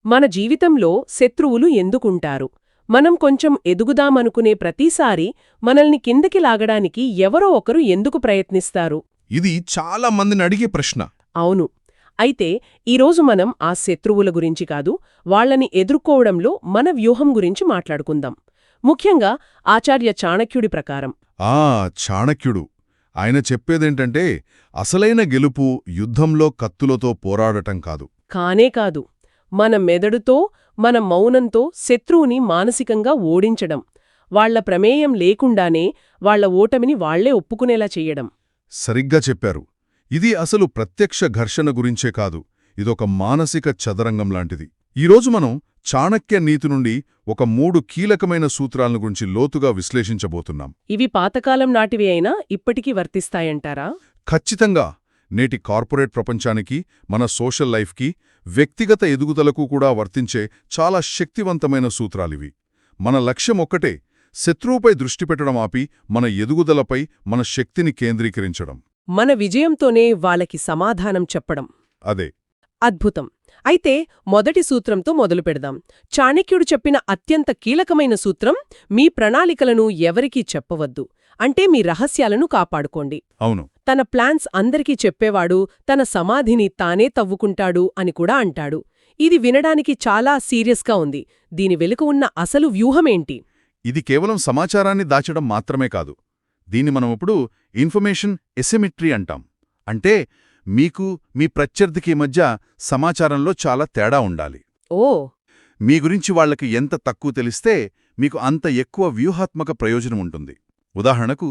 మన జీవితంలో శత్రువులు ఎందుకుంటారు? మనం కొంచెం ఎదుగుదామనుకునే ప్రతిసారి మనల్ని కిందకి లాగడానికి ఎవరో ఒకరు ఎందుకు ప్రయత్నిస్తారు? ఇది చాలా మందిని అడిగే ప్రశ్న. అవును. అయితే ఈరోజు మనం ఆ శత్రువుల గురించి కాదు, వాళ్ళని ఎదుర్కోవడంలో మన వ్యూహం గురించి మాట్లాడుకుందాం. ముఖ్యంగా ఆచార్య చాణక్యుడి ప్రకారం. చాణక్యుడు. ఆయన చెప్పేదేంటంటే అసలైన గెలుపు యుద్ధంలో కత్తులతో పోరాడటం కాదు. కానే కాదు, మన మెదడుతో, మన మౌనంతో శత్రువుని మానసికంగా ఓడించడం. వాళ్ల ప్రమేయం లేకుండానే వాళ్ల ఓటమిని వాళ్లే ఒప్పుకునేలా చెయ్యడం. సరిగ్గా చెప్పారు. ఇది అసలు ప్రత్యక్ష ఘర్షణ గురించే కాదు, ఇదొక మానసిక చదరంగం లాంటిది. ఈరోజు మనం చాణక్య నీతి నుండి ఒక 3 కీలకమైన సూత్రాలను గురించి లోతుగా విశ్లేషించబోతున్నాం. ఇవి పాతకాలం నాటివి అయినా ఇప్పటికీ వర్తిస్తాయంటారా? ఖచ్చితంగా. నేటి కార్పొరేట్ ప్రపంచానికి, మన సోషల్ లైఫ్కి, వ్యక్తిగత ఎదుగుదలకు కూడా వర్తించే చాలా శక్తివంతమైన సూత్రాలివి. మన లక్ష్యం ఒక్కటే, శత్రువుపై దృష్టి పెట్టడం ఆపి మన ఎదుగుదలపై మన శక్తిని కేంద్రీకరించడం. మన విజయంతోనే వాళ్ళకి సమాధానం చెప్పడం. అదే. అద్భుతం. అయితే మొదటి సూత్రంతో మొదలుపెడదాం. చాణక్యుడు చెప్పిన అత్యంత కీలకమైన సూత్రం, మీ ప్రణాళికలను ఎవరికీ చెప్పవద్దు. అంటే మీ రహస్యాలను కాపాడుకోండి. అవును. తన ప్లాన్స్ అందరికీ చెప్పేవాడు తన సమాధిని తానే తవ్వుకుంటాడు అని కూడా అంటాడు. ఇది వినడానికి చాలా సీరియస్గా ఉంది. దీని వెనుక ఉన్న అసలు వ్యూహమేంటి? ఇది కేవలం సమాచారాన్ని దాచడం మాత్రమే కాదు. దీన్ని మనమిప్పుడు ఇన్ఫర్మేషన్ ఎసిమెట్రీ అంటాం. అంటే మీకు, మీ ప్రత్యర్థికి మధ్య సమాచారంలో చాలా తేడా ఉండాలి. ఓ. మీ గురించి వాళ్లకి ఎంత తక్కువ తెలిస్తే మీకు అంత ఎక్కువ వ్యూహాత్మక ప్రయోజనం ఉంటుంది. ఉదాహరణకు,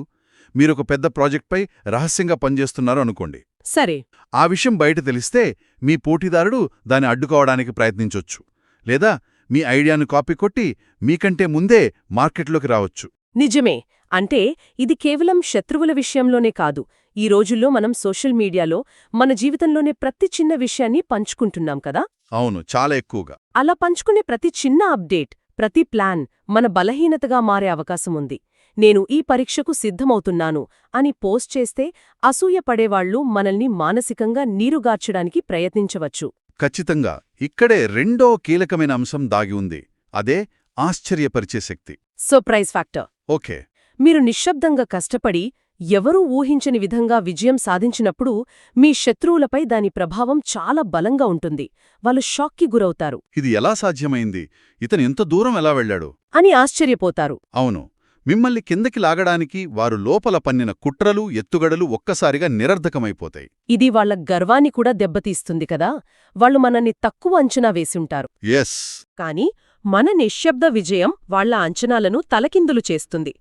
మీరొక పెద్ద ప్రాజెక్ట్పై రహస్యంగా పనిచేస్తున్నారు అనుకోండి. సరే. ఆ విషయం బయట తెలిస్తే మీ పోటీదారుడు దాన్ని అడ్డుకోవడానికి ప్రయత్నించొచ్చు, లేదా మీ ఐడియాను కాపీ కొట్టి మీకంటే ముందే మార్కెట్లోకి రావచ్చు. నిజమే. అంటే ఇది కేవలం శత్రువుల విషయంలోనే కాదు, ఈ రోజుల్లో మనం సోషల్ మీడియాలో మన జీవితంలోనే ప్రతి చిన్న విషయాన్ని పంచుకుంటున్నాం కదా. అవును, చాలా ఎక్కువగా. అలా పంచుకునే ప్రతి చిన్న అప్డేట్, ప్రతి ప్లాన్ మన బలహీనతగా మారే అవకాశముంది. నేను ఈ పరీక్షకు సిద్ధమవుతున్నాను అని పోస్ట్ చేస్తే అసూయపడేవాళ్లు మనల్ని మానసికంగా నీరుగార్చడానికి ప్రయత్నించవచ్చు. ఖచ్చితంగా. ఇక్కడే రెండో కీలకమైన అంశం దాగి ఉంది. అదే ఆశ్చర్యపరిచే శక్తి. Surprise factor. ఓకే. మీరు నిశ్శబ్దంగా కష్టపడి ఎవరూ ఊహించని విధంగా విజయం సాధించినప్పుడు మీ శత్రువులపై దాని ప్రభావం చాలా బలంగా ఉంటుంది. వాళ్ళు షాక్కి గురవుతారు. ఇది ఎలా సాధ్యమైంది? ఇతను ఇంత దూరం ఎలా వెళ్లాడు అని ఆశ్చర్యపోతారు. అవును. మిమ్మల్ని కిందకి లాగడానికి వారు లోపల పన్నిన కుట్రలు, ఎత్తుగడలు ఒక్కసారిగా నిరర్ధకమైపోతాయి. ఇది వాళ్ల గర్వాన్ని కూడా దెబ్బతీస్తుంది కదా. వాళ్లు మనల్ని తక్కువ అంచనా వేసుంటారు. ఎస్. కాని మన నిశ్శబ్ద విజయం వాళ్ల అంచనాలను తలకిందులు చేస్తుంది.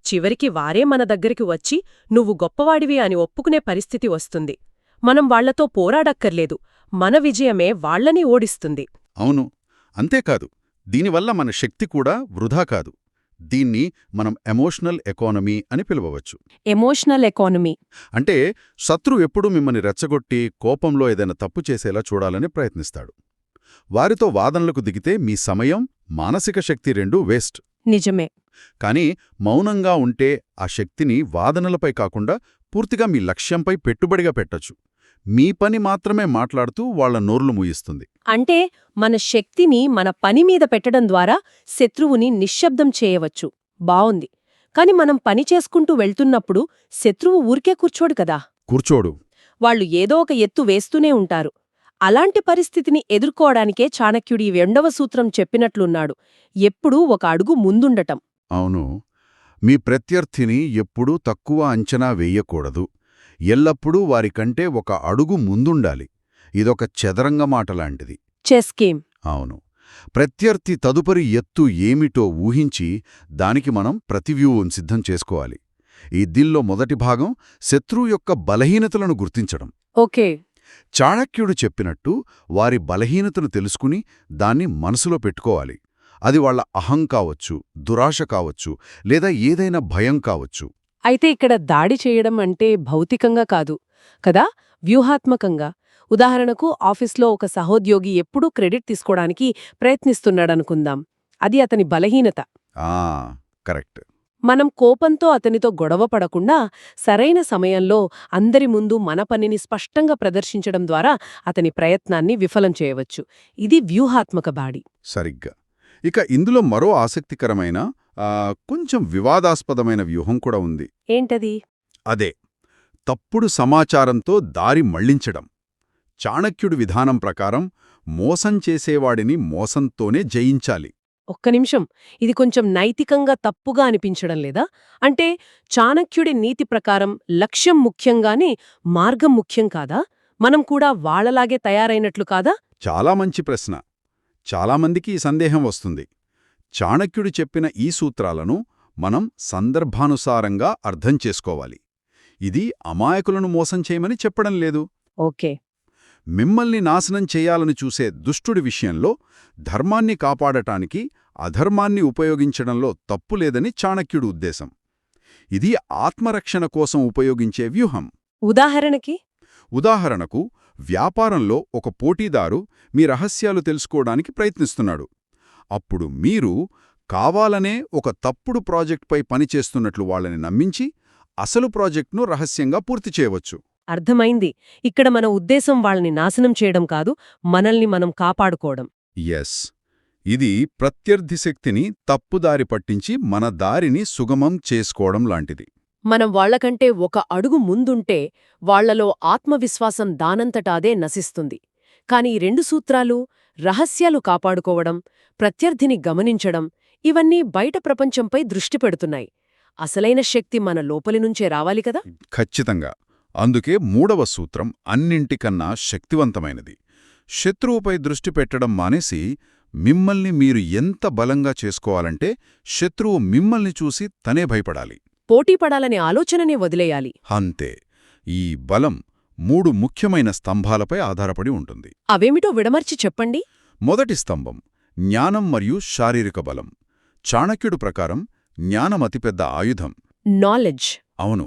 చివరికి వారే మన దగ్గరికి వచ్చి నువ్వు గొప్పవాడివి అని ఒప్పుకునే పరిస్థితి వస్తుంది. మనం వాళ్లతో పోరాడక్కర్లేదు, మన విజయమే వాళ్లని ఓడిస్తుంది. అవును. అంతేకాదు, దీనివల్ల మన శక్తి కూడా వృధా కాదు. దీన్ని మనం ఎమోషనల్ ఎకానమీ అని పిలవవచ్చు. ఎమోషనల్ ఎకానమీ అంటే శత్రువు ఎప్పుడూ మిమ్మల్ని రెచ్చగొట్టి కోపంలో ఏదైనా తప్పు చేసేలా చూడాలని ప్రయత్నిస్తాడు. వారితో వాదనలకు దిగితే మీ సమయం, మానసిక శక్తి రెండూ వేస్ట్. నిజమే. కానీ మౌనంగా ఉంటే ఆ శక్తిని వాదనలపై కాకుండా పూర్తిగా మీ లక్ష్యంపై పెట్టుబడిగా పెట్టొచ్చు. మీ పని మాత్రమే మాట్లాడుతూ వాళ్ల నోర్లు మూయిస్తుంది. అంటే మన శక్తిని మన పని మీద పెట్టడం ద్వారా శత్రువుని నిశ్శబ్దం చేయవచ్చు. బావుంది. కాని మనం పని చేసుకుంటూ వెళ్తున్నప్పుడు శత్రువు ఊరికే కూర్చోడు కదా. కూర్చోడు. వాళ్లు ఏదో ఒక ఎత్తు వేస్తూనే ఉంటారు. అలాంటి పరిస్థితిని ఎదుర్కోవడానికే చాణక్యుడి 2వ సూత్రం చెప్పినట్లున్నాడు, ఎప్పుడూ ఒక అడుగు ముందుండటం. అవును. మీ ప్రత్యర్థిని ఎప్పుడూ తక్కువ అంచనా వేయకూడదు. ఎల్లప్పుడూ వారికంటే ఒక అడుగు ముందుండాలి. ఇదొక చదరంగమాటలాంటిది. Chess game. అవును. ప్రత్యర్థి తదుపరి ఎత్తు ఏమిటో ఊహించి దానికి మనం ప్రతివ్యూహం సిద్ధం చేసుకోవాలి. ఈ దీనిలో మొదటి భాగం శత్రువు యొక్క బలహీనతలను గుర్తించడం. ఓకే. చాణక్యుడు చెప్పినట్టు వారి బలహీనతను తెలుసుకుని దాన్ని మనసులో పెట్టుకోవాలి. అది వాళ్ల అహం కావచ్చు, దురాశ కావచ్చు, లేదా ఏదైనా భయం కావచ్చు. అయితే ఇక్కడ దాడి చేయడం అంటే భౌతికంగా కాదు కదా, వ్యూహాత్మకంగా. ఉదాహరణకు ఆఫీస్లో ఒక సహోద్యోగి ఎప్పుడూ క్రెడిట్ తీసుకోవడానికి ప్రయత్నిస్తున్నాడనుకుందాం. అది అతని బలహీనత. కరెక్ట్. మనం కోపంతో అతనితో గొడవ పడకుండా సరైన సమయంలో అందరి ముందు మన పనిని స్పష్టంగా ప్రదర్శించడం ద్వారా అతని ప్రయత్నాన్ని విఫలం చేయవచ్చు. ఇది వ్యూహాత్మక బాడి. సరిగ్గా. ఇక ఇందులో మరో ఆసక్తికరమైన కొంచెం వివాదాస్పదమైన వ్యూహం కూడా ఉంది. ఏంటది? అదే తప్పుడు సమాచారంతో దారి మళ్లించడం. చాణక్యుడి విధానం ప్రకారం మోసం చేసేవాడిని మోసంతోనే జయించాలి. ఒక్క నిమిషం, ఇది కొంచెం నైతికంగా తప్పుగా అనిపించడం లేదా? అంటే చాణక్యుడి నీతి ప్రకారం లక్ష్యం ముఖ్యంగానే మార్గం ముఖ్యం కాదా? మనం కూడా వాళ్లలాగే తయారైనట్లు కాదా? చాలా మంచి ప్రశ్న. చాలామందికి ఈ సందేహం వస్తుంది. చాణక్యుడు చెప్పిన ఈ సూత్రాలను మనం సందర్భానుసారంగా అర్థం చేసుకోవాలి. ఇది అమాయకులను మోసం చేయమని చెప్పడం లేదు. ఓకే. మిమ్మల్ని నాశనం చేయాలని చూసే దుష్టుడి విషయంలో ధర్మాన్ని కాపాడటానికి అధర్మాన్ని ఉపయోగించడంలో తప్పులేదని చాణక్యుడు ఉద్దేశం. ఇది ఆత్మరక్షణ కోసం ఉపయోగించే వ్యూహం. ఉదాహరణకు వ్యాపారంలో ఒక పోటీదారు మీ రహస్యాలు తెలుసుకోవడానికి ప్రయత్నిస్తున్నాడు. అప్పుడు మీరు కావాలనే ఒక తప్పుడు ప్రాజెక్ట్పై పనిచేస్తున్నట్లు వాళ్ళని నమ్మించి అసలు ప్రాజెక్ట్ను రహస్యంగా పూర్తి చేయవచ్చు. అర్థమైంది. ఇక్కడ మన ఉద్దేశం వాళ్ళని నాశనం చేయడం కాదు, మనల్ని మనం కాపాడుకోవడం. ఎస్, ఇది ప్రత్యర్థి శక్తిని తప్పుదారి పట్టించి మన దారిని సుగమం చేసుకోవడం లాంటిది. మనం వాళ్లకంటే ఒక అడుగు ముందుంటే వాళ్లలో ఆత్మవిశ్వాసం దానంతటాదే నశిస్తుంది. కాని ఈ రెండు సూత్రాలు, రహస్యాలు కాపాడుకోవడం, ప్రత్యర్థిని గమనించడం, ఇవన్నీ బయట ప్రపంచంపై దృష్టి పెడుతున్నాయి. అసలైన శక్తి మన లోపలి నుంచే రావాలి కదా? ఖచ్చితంగా. అందుకే మూడవ సూత్రం అన్నింటికన్నా శక్తివంతమైనది. శత్రువుపై దృష్టి పెట్టడం మానేసి మిమ్మల్ని మీరు ఎంత బలంగా చేసుకోవాలంటే శత్రువు మిమ్మల్ని చూసి తనే భయపడాలి. పోటీపడాలనే ఆలోచననే వదిలేయాలి. అంతే. ఈ బలం 3 ముఖ్యమైన స్తంభాలపై ఆధారపడి ఉంటుంది. అవేమిటో విడమర్చి చెప్పండి. మొదటి స్తంభం జ్ఞానం మరియు శారీరక బలం. చాణక్యుడు ప్రకారం జ్ఞానం అతిపెద్ద ఆయుధం. నాలెడ్జ్. అవును.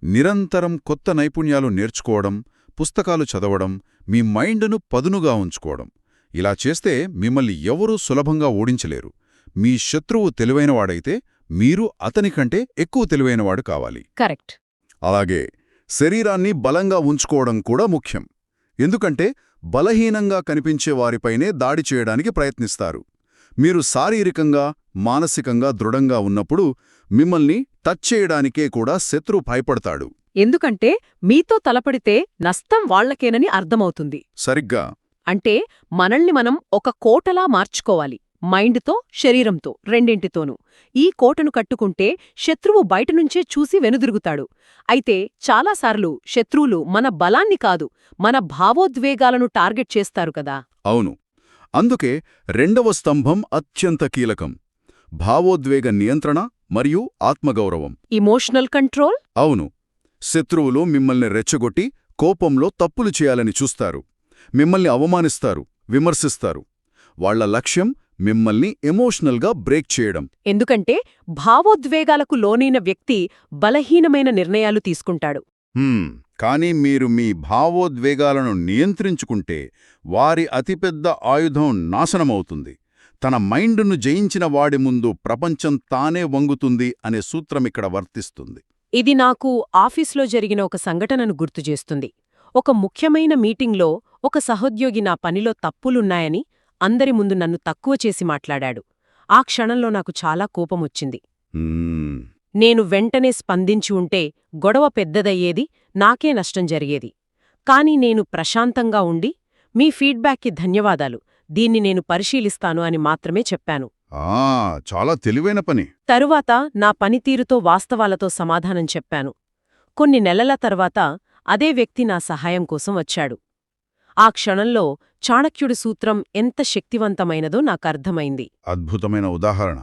నిరంతరం కొత్త నైపుణ్యాలు నేర్చుకోవడం, పుస్తకాలు చదవడం, మీ మైండ్ను పదునుగా ఉంచుకోవడం. ఇలా చేస్తే మిమ్మల్ని ఎవరూ సులభంగా ఓడించలేరు. మీ శత్రువు తెలివైనవాడైతే మీరు అతనికంటే ఎక్కువ తెలివైనవాడు కావాలి. కరెక్ట్. అలాగే శరీరాన్ని బలంగా ఉంచుకోవడం కూడా ముఖ్యం. ఎందుకంటే బలహీనంగా కనిపించే వారిపైనే దాడి చేయడానికి ప్రయత్నిస్తారు. మీరు శారీరకంగా, మానసికంగా దృఢంగా ఉన్నప్పుడు మిమ్మల్ని టచ్ చేయడానికే కూడా శత్రువు భయపడతాడు. ఎందుకంటే మీతో తలపడితే నష్టం వాళ్లకేనని అర్థమవుతుంది. సరిగ్గా. అంటే మనల్ని మనం ఒక కోటలా మార్చుకోవాలి. మైండ్తో, శరీరంతో, రెండింటితోనూ. ఈ కోటను కట్టుకుంటే శత్రువు బయటనుంచే చూసి వెనుదిరుగుతాడు. అయితే చాలాసార్లు శత్రువులు మన బలాన్ని కాదు, మన భావోద్వేగాలను టార్గెట్ చేస్తారు కదా. అవును. అందుకే రెండవ స్తంభం అత్యంత కీలకం. భావోద్వేగ నియంత్రణ మరియు ఆత్మగౌరవం. Emotional control. అవును. శత్రువులు మిమ్మల్ని రెచ్చగొట్టి కోపంలో తప్పులు చేయాలని చూస్తారు. మిమ్మల్ని అవమానిస్తారు, విమర్శిస్తారు. వాళ్ల లక్ష్యం మిమ్మల్ని ఎమోషనల్గా బ్రేక్ చేయడం. ఎందుకంటే భావోద్వేగాలకు లోనైన వ్యక్తి బలహీనమైన నిర్ణయాలు తీసుకుంటాడు. కానీ మీరు మీ భావోద్వేగాలను నియంత్రించుకుంటే వారి అతిపెద్ద ఆయుధం నాశనమవుతుంది. తన మైండును జయించిన వాడి ముందు ప్రపంచం తానే వంగుతుంది అనే సూత్రమిక్కడ వర్తిస్తుంది. ఇది నాకు ఆఫీస్లో జరిగిన ఒక సంఘటనను గుర్తుచేస్తుంది. ఒక ముఖ్యమైన మీటింగ్లో ఒక సహోద్యోగి నా పనిలో తప్పులున్నాయని అందరి ముందు నన్ను తక్కువ చేసి మాట్లాడాడు. ఆ క్షణంలో నాకు చాలా కోపమొచ్చింది. నేను వెంటనే స్పందించి ఉంటే గొడవ పెద్దదయ్యేది, నాకే నష్టం జరిగేది. కాని నేను ప్రశాంతంగా ఉండి, మీ ఫీడ్బ్యాక్కి ధన్యవాదాలు, దీన్ని నేను పరిశీలిస్తాను అని మాత్రమే చెప్పాను. చాలా తెలివైన పని. తరువాత నా పనితీరుతో వాస్తవాలతో సమాధానం చెప్పాను. కొన్ని నెలల తర్వాత అదే వ్యక్తి నా సహాయం కోసం వచ్చాడు. ఆ క్షణంలో చాణక్యుడి సూత్రం ఎంత శక్తివంతమైనదో నాకర్థమైంది. అద్భుతమైన ఉదాహరణ.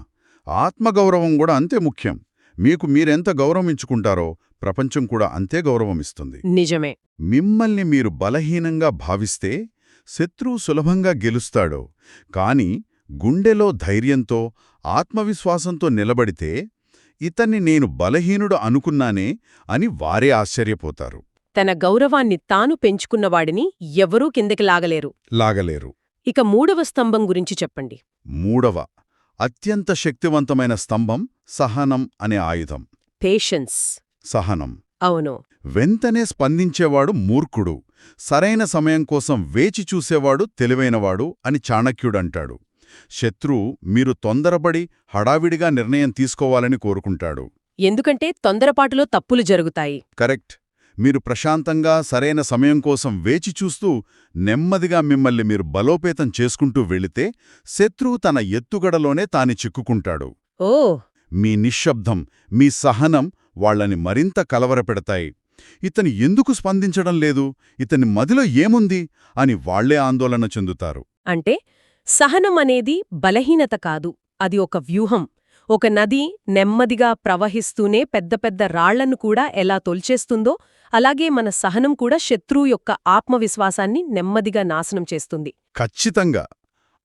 ఆత్మగౌరవం కూడా అంతే ముఖ్యం. మీకు మీరెంత గౌరవించుకుంటారో ప్రపంచం కూడా అంతే గౌరవమిస్తుంది. నిజమే. మిమ్మల్ని మీరు బలహీనంగా భావిస్తే శత్రువు సులభంగా గెలుస్తాడో, కాని గుండెలో ధైర్యంతో, ఆత్మవిశ్వాసంతో నిలబడితే ఇతన్ని నేను బలహీనుడు అనుకున్నానే అని వారే ఆశ్చర్యపోతారు. తన గౌరవాన్ని తాను పెంచుకున్నవాడిని ఎవరూ కిందకి లాగలేరు. లాగలేరు. ఇక మూడవ స్తంభం గురించి చెప్పండి. మూడవ అత్యంత శక్తివంతమైన స్తంభం సహనం అనే ఆయుధం. పేషెన్స్. సహనం. అవును. వెంటనే స్పందించేవాడు మూర్ఖుడు, సరైన సమయం కోసం వేచి చూసేవాడు తెలివైనవాడు అని చాణక్యుడంటాడు. శత్రువు మీరు తొందరపడి హడావిడిగా నిర్ణయం తీసుకోవాలని కోరుకుంటాడు. ఎందుకంటే తొందరపాటులో తప్పులు జరుగుతాయి. కరెక్ట్. మీరు ప్రశాంతంగా సరైన సమయం కోసం వేచి చూస్తూ నెమ్మదిగా మిమ్మల్ని మీరు బలోపేతం చేసుకుంటూ వెళితే శత్రువు తన ఎత్తుగడలోనే తాని చిక్కుకుంటాడు. ఓ. మీ నిశ్శబ్దం, మీ సహనం వాళ్లని మరింత కలవరపెడతాయి. ఇతను ఎందుకు స్పందించడం లేదు, ఇతని మదిలో ఏముంది అని వాళ్లే ఆందోళన చెందుతారు. అంటే సహనం అనేది బలహీనత కాదు, అది ఒక వ్యూహం. ఒక నది నెమ్మదిగా ప్రవహిస్తూనే పెద్ద పెద్ద రాళ్లను కూడా ఎలా తొల్చేస్తుందో అలాగే మన సహనం కూడా శత్రువు యొక్క ఆత్మవిశ్వాసాన్ని నెమ్మదిగా నాశనం చేస్తుంది. ఖచ్చితంగా.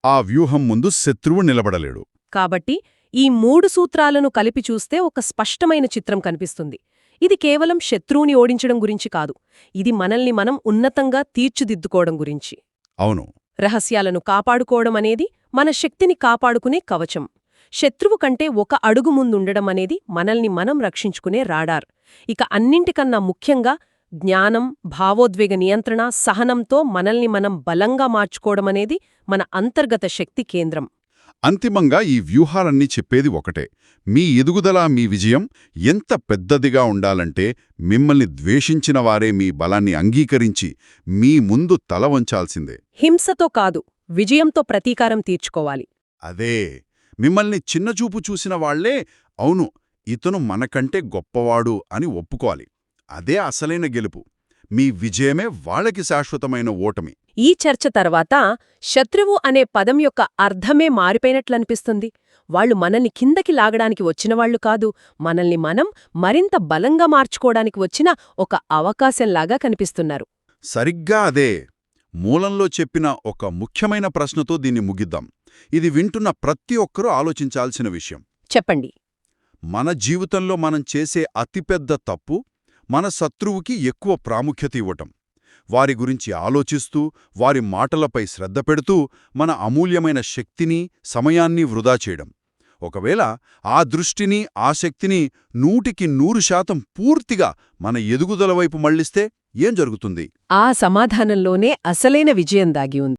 ఆ వ్యూహం ముందు శత్రువు నిలబడలేడు. కాబట్టి ఈ 3 సూత్రాలను కలిపి చూస్తే ఒక స్పష్టమైన చిత్రం కనిపిస్తుంది. ఇది కేవలం శత్రువుని ఓడించడం గురించి కాదు, ఇది మనల్ని మనం ఉన్నతంగా తీర్చిదిద్దుకోవడం గురించి. అవును. రహస్యాలను కాపాడుకోవడం అనేది మన శక్తిని కాపాడుకునే కవచం. శత్రువు కంటే ఒక అడుగు ముందుండడం అనేది మనల్ని మనం రక్షించుకునే రాడార్. ఇక అన్నింటికన్నా ముఖ్యంగా జ్ఞానం, భావోద్వేగ నియంత్రణ, సహనంతో మనల్ని మనం బలంగా మార్చుకోవడమనేది మన అంతర్గత శక్తి కేంద్రం. అంతిమంగా ఈ వ్యూహాలన్నీ చెప్పేది ఒకటే: మీ ఎదుగుదల, మీ విజయం ఎంత పెద్దదిగా ఉండాలంటే మిమ్మల్ని ద్వేషించిన వారే మీ బలాన్ని అంగీకరించి మీ ముందు తల వంచాల్సిందే. హింసతో కాదు, విజయంతో ప్రతీకారం తీర్చుకోవాలి. అదే, మిమ్మల్ని చిన్నచూపు చూసిన వాళ్లే అవును ఇతను మనకంటే గొప్పవాడు అని ఒప్పుకోవాలి. అదే అసలైన గెలుపు. మీ విజయమే వాళ్ళకి శాశ్వతమైన ఓటమి. ఈ చర్చ తర్వాత శత్రువు అనే పదం యొక్క అర్థమే మారిపోయినట్లనిపిస్తుంది. వాళ్లు మనల్ని కిందకి లాగడానికి వచ్చినవాళ్లు కాదు, మనల్ని మనం మరింత బలంగా మార్చుకోవడానికి వచ్చిన ఒక అవకాశంలాగా కనిపిస్తున్నారు. సరిగ్గా అదే. మూలంలో చెప్పిన ఒక ముఖ్యమైన ప్రశ్నతో దీన్ని ముగిద్దాం. ఇది వింటున్న ప్రతి ఒక్కరూ ఆలోచించాల్సిన విషయం. చెప్పండి. మన జీవితంలో మనం చేసే అతిపెద్ద తప్పు మన శత్రువుకి ఎక్కువ ప్రాముఖ్యత ఇవ్వటం. వారి గురించి ఆలోచిస్తూ, వారి మాటలపై శ్రద్ధ పెడుతూ మన అమూల్యమైన శక్తిని, సమయాన్ని వృధా చేయడం. ఒకవేళ ఆ దృష్టిని, ఆ శక్తిని 100% పూర్తిగా మన ఎదుగుదల వైపు మళ్లిస్తే ఏం జరుగుతుంది? ఆ సమాధానంలోనే అసలైన విజయం దాగి ఉంది.